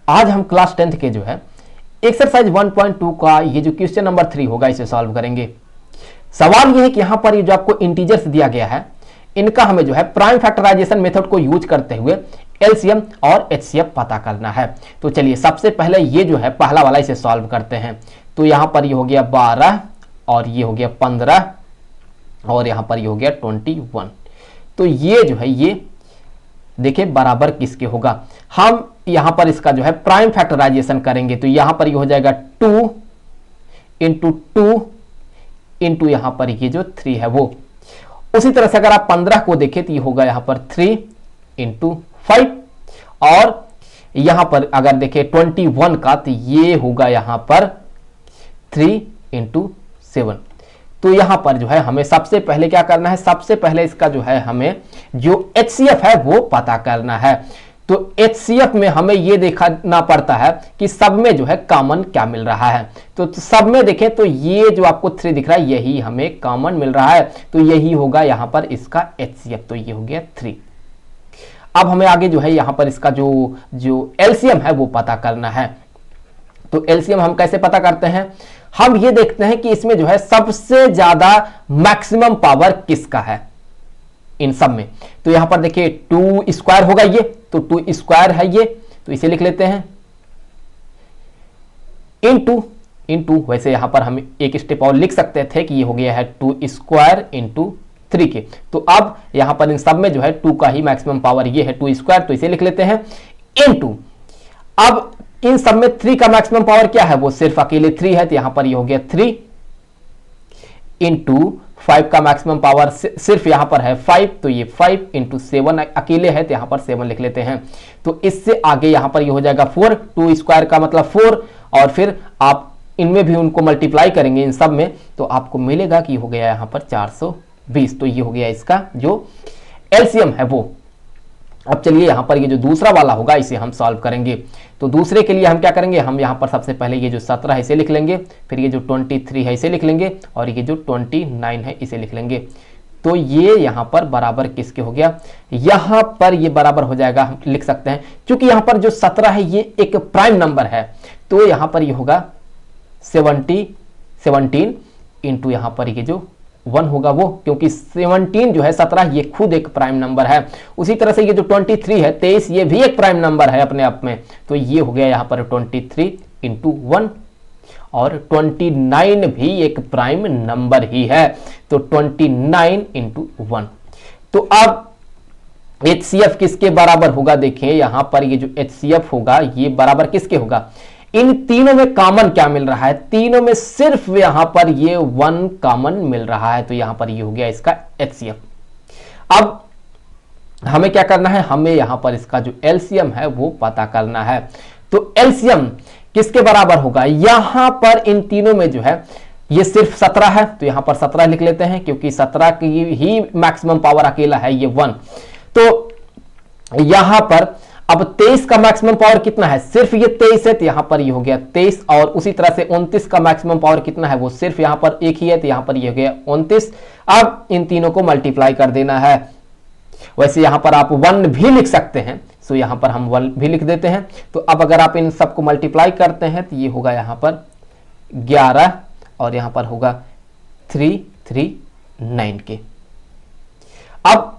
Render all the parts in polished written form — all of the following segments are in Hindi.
आज हम क्लास 10th के जो है एक्सरसाइज 1.2 का ये जो क्वेश्चन नंबर 3 होगा इसे सॉल्व करेंगे। सवाल ये है कि यहां पर ये जो आपको इंटीजर्स दिया गया है इनका हमें जो है प्राइम फैक्टराइजेशन मेथड को यूज करते हुए एलसीएम और एचसीएफ पता करना है। तो चलिए सबसे पहले ये जो है पहला वाला इसे सॉल्व करते हैं। तो यहां पर ये हो गया 12 और ये हो गया 15 और यहां पर ये हो गया 21। तो ये जो है ये देखिए बराबर किसके होगा। हम यहां पर इसका जो है प्राइम फैक्टराइजेशन करेंगे तो यहां पर ये हो जाएगा 2 इंटू 2 इंटू यहां पर ये जो 3 है वो। उसी तरह से अगर आप 15 को देखें तो ये होगा यहां पर 3 इंटू 5 और यहां पर अगर देखें 21 का तो ये होगा यहां पर 3 इंटू 7। तो यहां पर जो है हमें सबसे पहले क्या करना है, सबसे पहले इसका जो है हमें जो एचसीएफ है वो पता करना है। तो एचसीएफ में हमें ये देखना पड़ता है कि सब में जो है कॉमन क्या मिल रहा है। तो सब में देखें तो ये जो आपको 3 दिख रहा है यही हमें कॉमन मिल रहा है तो यही होगा यहां पर इसका एचसीएफ। तो ये हो गया 3। अब हमें आगे जो है यहां पर इसका जो एलसीएम है वो पता करना है। तो एलसीएम हम कैसे पता करते हैं, हम ये देखते हैं कि इसमें जो है सबसे ज्यादा मैक्सिमम पावर किसका है इन सब में। तो यहां पर देखिए 2 स्क्वायर होगा ये, तो 2 स्क्वायर है ये तो इसे लिख लेते हैं इनटू वैसे यहां पर हम एक स्टेप और लिख सकते थे कि ये हो गया है 2 स्क्वायर इंटू 3 के। तो अब यहां पर इन सब में जो है 2 का ही मैक्सिमम पावर ये है 2 स्क्वायर तो इसे लिख लेते हैं इनटू। अब इन सब में 3 का मैक्सिमम पावर क्या है, वो सिर्फ अकेले 3 है तो यहां पर ये हो गया 3 इंटू 5 का मैक्सिमम पावर सिर्फ यहां पर है 5 तो ये 5 इंटू 7 अकेले है तो यहां पर 7 लिख लेते हैं। तो इससे आगे यहां पर ये हो जाएगा 4, 2 स्क्वायर का मतलब 4 और फिर आप इनमें भी उनको मल्टीप्लाई करेंगे इन सब में तो आपको मिलेगा कि हो गया यहां पर 420। तो ये हो गया इसका जो एलसीएम है वो। अब चलिए यहां पर ये जो दूसरा वाला होगा इसे हम सॉल्व करेंगे। तो दूसरे के लिए हम क्या करेंगे, हम यहां पर सबसे पहले ये जो 17 है इसे लिख लेंगे, फिर ये जो 23 है इसे लिख लेंगे और ये जो 29 है इसे लिख लेंगे। तो ये यहां पर बराबर किसके हो गया, यहां पर ये बराबर हो जाएगा, हम लिख सकते हैं क्योंकि यहां पर जो 17 है ये एक प्राइम नंबर है तो यहां पर ये होगा 17 इंटू यहां पर ये जो 1 होगा वो, क्योंकि 17 जो है 17 ये खुद एक प्राइम नंबर है। उसी तरह से ये जो 23 है 23 ये भी एक प्राइम नंबर है अपने आप में तो ये हो गया यहां पर 23 इंटू 1 और 29 भी एक प्राइम नंबर ही है तो 29 इंटू 1। तो अब एचसीएफ किसके बराबर होगा, देखिए यहां पर ये जो एचसीएफ होगा ये बराबर किसके होगा, इन तीनों में कॉमन क्या मिल रहा है, तीनों में सिर्फ यहां पर ये 1 कॉमन मिल रहा है तो यहां पर ये हो गया इसका एचसीएफ। अब हमें क्या करना है, हमें यहां पर इसका जो एलसीएम है वो पता करना है। तो एलसीएम किसके बराबर होगा, यहां पर इन तीनों में जो है ये सिर्फ 17 है तो यहां पर 17 लिख लेते हैं क्योंकि 17 की ही मैक्सिमम पावर अकेला है ये 1। तो यहां पर अब 23 का मैक्सिमम पावर कितना है, सिर्फ ये 23 है तो यहां पर ये हो गया 23 और उसी तरह से 29 का मैक्सिमम पावर कितना है, वो सिर्फ यहां पर एक ही है तो यहां पर ये हो गया 29। अब इन तीनों को मल्टीप्लाई कर देना है। वैसे यहां पर आप 1 भी लिख सकते हैं सो यहां पर हम 1 भी लिख देते हैं। तो अब अगर आप इन सबको मल्टीप्लाई करते हैं तो ये होगा यहां पर 11 और यहां पर होगा 339 के। अब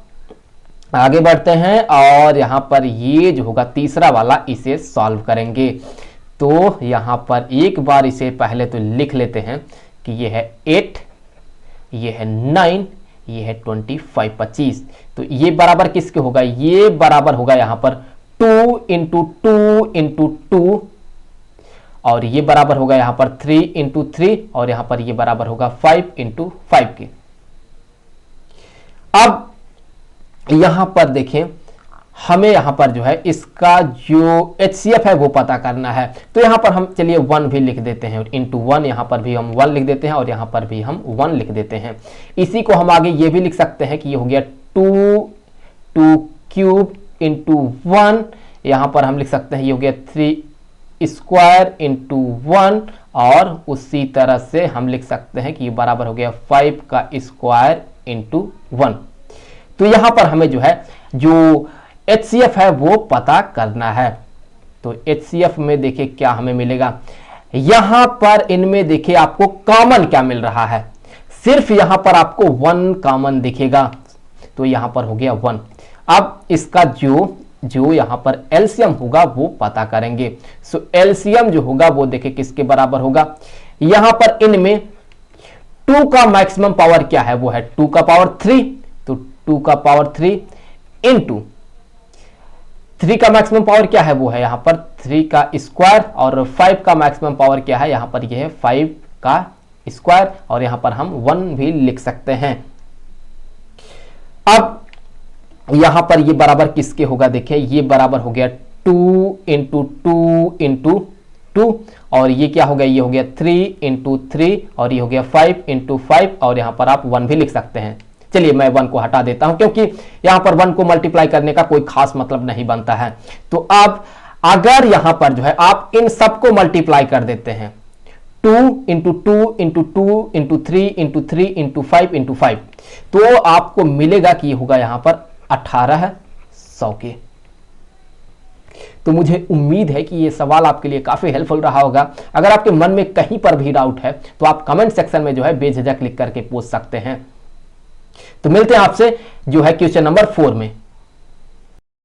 आगे बढ़ते हैं और यहां पर ये जो होगा तीसरा वाला इसे सॉल्व करेंगे। तो यहां पर एक बार इसे पहले तो लिख लेते हैं कि ये है 8, ये है 9, ये है 25। तो ये बराबर किसके होगा, ये बराबर होगा यहां पर 2 इंटू 2 इंटू 2 और ये बराबर होगा यहां पर 3 इंटू 3 और यहां पर ये बराबर होगा 5 इंटू 5 के। अब यहां पर देखें हमें यहां पर जो है इसका जो एचसीएफ है वो पता करना है। तो यहां पर हम चलिए 1 भी लिख देते हैं इंटू 1, यहां पर भी हम 1 लिख देते हैं और यहां पर भी हम 1 लिख देते हैं। इसी को हम आगे ये भी लिख सकते हैं कि ये हो गया 2 क्यूब इंटू 1, यहां पर हम लिख सकते हैं ये हो गया 3 स्क्वायर इंटू 1 और उसी तरह से हम लिख सकते हैं कि ये बराबर हो गया 5 का स्क्वायर इंटू 1। तो यहां पर हमें जो है जो एचसीएफ है वो पता करना है। तो HCF में देखिए क्या हमें मिलेगा, यहां पर इनमें देखिए आपको कॉमन क्या मिल रहा है, सिर्फ यहां पर आपको 1 कॉमन दिखेगा, तो यहां पर हो गया 1। अब इसका जो यहां पर एलसीएम होगा वो पता करेंगे। सो एलसीएम जो होगा वो देखिए किसके बराबर होगा, यहां पर इनमें 2 का मैक्सिमम पावर क्या है, वो है 2 का पावर 3, तो 2 का पावर 3 इंटू 3 का मैक्सिमम पावर क्या है, वो है यहां पर 3 का स्क्वायर, और 5 का मैक्सिमम पावर क्या है, यहां पर ये है 5 का स्क्वायर, और यहां पर हम 1 भी लिख सकते हैं। अब यहां पर ये बराबर किसके होगा, देखिए ये बराबर हो गया 2 इंटू 2 इंटू 2, और ये क्या हो गया, ये हो गया 3 इंटू 3, और ये हो गया 5 इंटू 5, और यहां पर आप 1 भी लिख सकते हैं। चलिए मैं 1 को हटा देता हूं, क्योंकि यहां पर 1 को मल्टीप्लाई करने का कोई खास मतलब नहीं बनता है। तो अब अगर यहां पर जो है आप इन सबको मल्टीप्लाई कर देते हैं, 2 into 2 into 2 into 3 into 3 into 5 into 5, तो आपको मिलेगा कि ये होगा यहां पर 1800 के। तो मुझे उम्मीद है कि ये सवाल आपके लिए काफी हेल्पफुल रहा होगा। अगर आपके मन में कहीं पर भी डाउट है तो आप कमेंट सेक्शन में जो है बेझिझक लिख करके पूछ सकते हैं। तो मिलते हैं आपसे जो है क्वेश्चन नंबर 4 में।